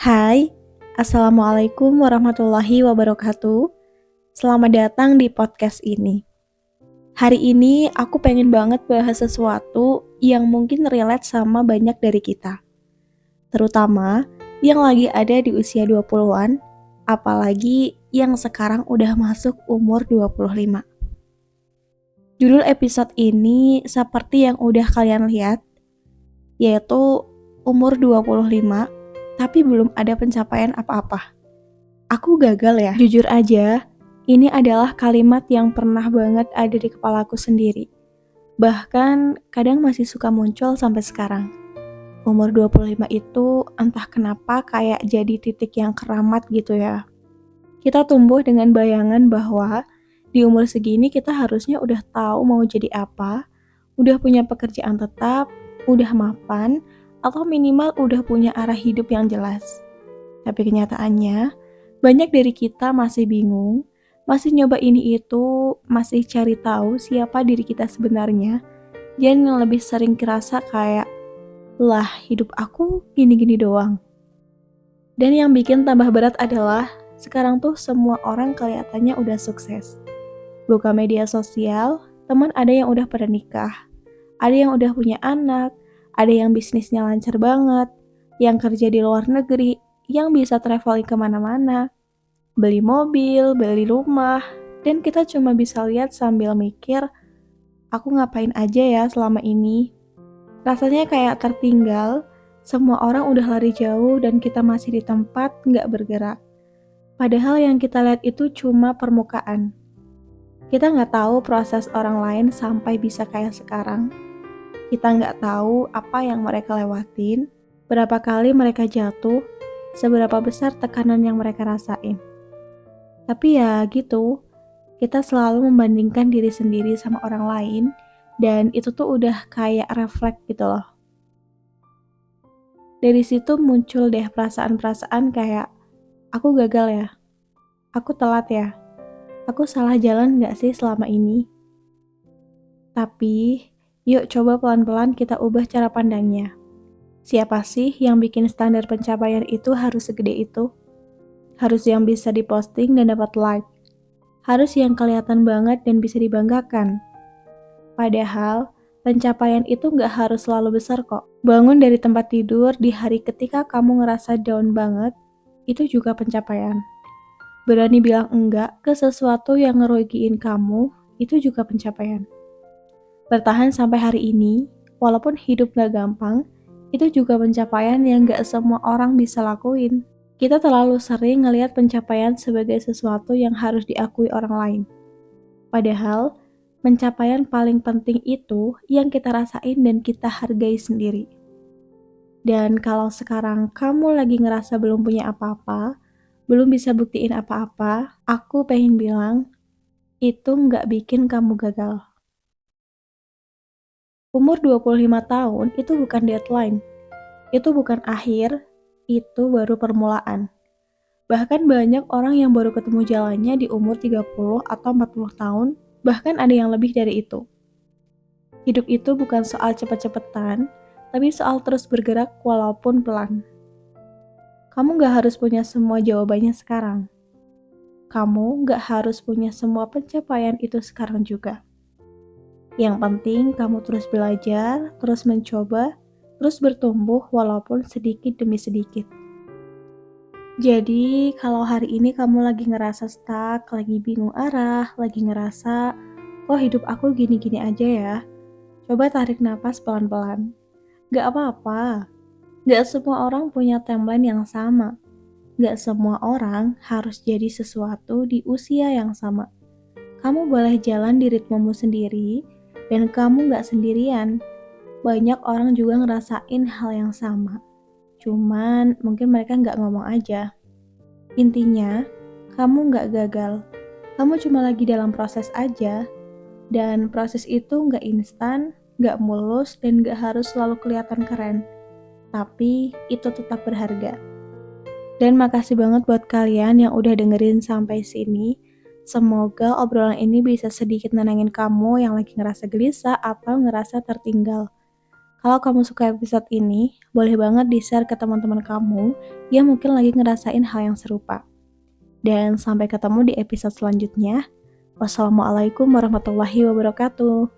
Hai, Assalamualaikum warahmatullahi wabarakatuh. Selamat datang di podcast ini. Hari ini aku pengen banget bahas sesuatu yang mungkin relate sama banyak dari kita. Terutama yang lagi ada di usia 20-an, apalagi yang sekarang udah masuk umur 25. Judul episode ini seperti yang udah kalian lihat, yaitu umur 25 tapi belum ada pencapaian apa-apa. Aku gagal ya. Jujur aja, ini adalah kalimat yang pernah banget ada di kepalaku sendiri. Bahkan kadang masih suka muncul sampai sekarang. Umur 25 itu entah kenapa kayak jadi titik yang keramat gitu ya. Kita tumbuh dengan bayangan bahwa di umur segini kita harusnya udah tahu mau jadi apa, udah punya pekerjaan tetap, udah mapan, atau minimal udah punya arah hidup yang jelas. Tapi kenyataannya, banyak dari kita masih bingung, masih nyoba ini itu, masih cari tahu siapa diri kita sebenarnya, dan yang lebih sering kerasa kayak, lah hidup aku gini-gini doang. Dan yang bikin tambah berat adalah, sekarang tuh semua orang kelihatannya udah sukses. Buka media sosial, teman ada yang udah pada nikah, ada yang udah punya anak, ada yang bisnisnya lancar banget, yang kerja di luar negeri, yang bisa traveling kemana-mana, beli mobil, beli rumah, dan kita cuma bisa lihat sambil mikir, aku ngapain aja ya selama ini? Rasanya kayak tertinggal, semua orang udah lari jauh dan kita masih di tempat nggak bergerak. Padahal yang kita lihat itu cuma permukaan. Kita nggak tahu proses orang lain sampai bisa kayak sekarang. Kita nggak tahu apa yang mereka lewatin, berapa kali mereka jatuh, seberapa besar tekanan yang mereka rasain. Tapi ya gitu, kita selalu membandingkan diri sendiri sama orang lain, dan itu tuh udah kayak refleks gitu loh. Dari situ muncul deh perasaan-perasaan kayak, aku gagal ya, aku telat ya, aku salah jalan gak sih selama ini? Tapi, yuk coba pelan-pelan kita ubah cara pandangnya. Siapa sih yang bikin standar pencapaian itu harus segede itu? Harus yang bisa diposting dan dapat like. Harus yang kelihatan banget dan bisa dibanggakan. Padahal, pencapaian itu nggak harus selalu besar kok. Bangun dari tempat tidur di hari ketika kamu ngerasa down banget, itu juga pencapaian. Berani bilang enggak ke sesuatu yang ngerugiin kamu, itu juga pencapaian. Bertahan sampai hari ini, walaupun hidup nggak gampang, itu juga pencapaian yang nggak semua orang bisa lakuin. Kita terlalu sering ngelihat pencapaian sebagai sesuatu yang harus diakui orang lain. Padahal, pencapaian paling penting itu yang kita rasain dan kita hargai sendiri. Dan kalau sekarang kamu lagi ngerasa belum punya apa-apa, belum bisa buktiin apa-apa, aku pengen bilang, itu nggak bikin kamu gagal. Umur 25 tahun itu bukan deadline, itu bukan akhir, itu baru permulaan. Bahkan banyak orang yang baru ketemu jalannya di umur 30 atau 40 tahun, bahkan ada yang lebih dari itu. Hidup itu bukan soal cepet-cepetan, tapi soal terus bergerak walaupun pelan. Kamu gak harus punya semua jawabannya sekarang. Kamu gak harus punya semua pencapaian itu sekarang juga. Yang penting kamu terus belajar, terus mencoba, terus bertumbuh walaupun sedikit demi sedikit. Jadi, kalau hari ini kamu lagi ngerasa stuck, lagi bingung arah, lagi ngerasa, kok hidup aku gini-gini aja ya? Coba tarik napas pelan-pelan. Gak apa-apa, gak semua orang punya timeline yang sama. Gak semua orang harus jadi sesuatu di usia yang sama. Kamu boleh jalan di ritmemu sendiri, dan kamu gak sendirian. Banyak orang juga ngerasain hal yang sama. Cuman mungkin mereka gak ngomong aja. Intinya, kamu gak gagal. Kamu cuma lagi dalam proses aja. Dan proses itu gak instan, gak mulus, dan gak harus selalu kelihatan keren. Tapi itu tetap berharga. Dan makasih banget buat kalian yang udah dengerin sampai sini. Semoga obrolan ini bisa sedikit nenangin kamu yang lagi ngerasa gelisah atau ngerasa tertinggal. Kalau kamu suka episode ini, boleh banget di-share ke teman-teman kamu yang mungkin lagi ngerasain hal yang serupa. Dan sampai ketemu di episode selanjutnya. Wassalamualaikum warahmatullahi wabarakatuh.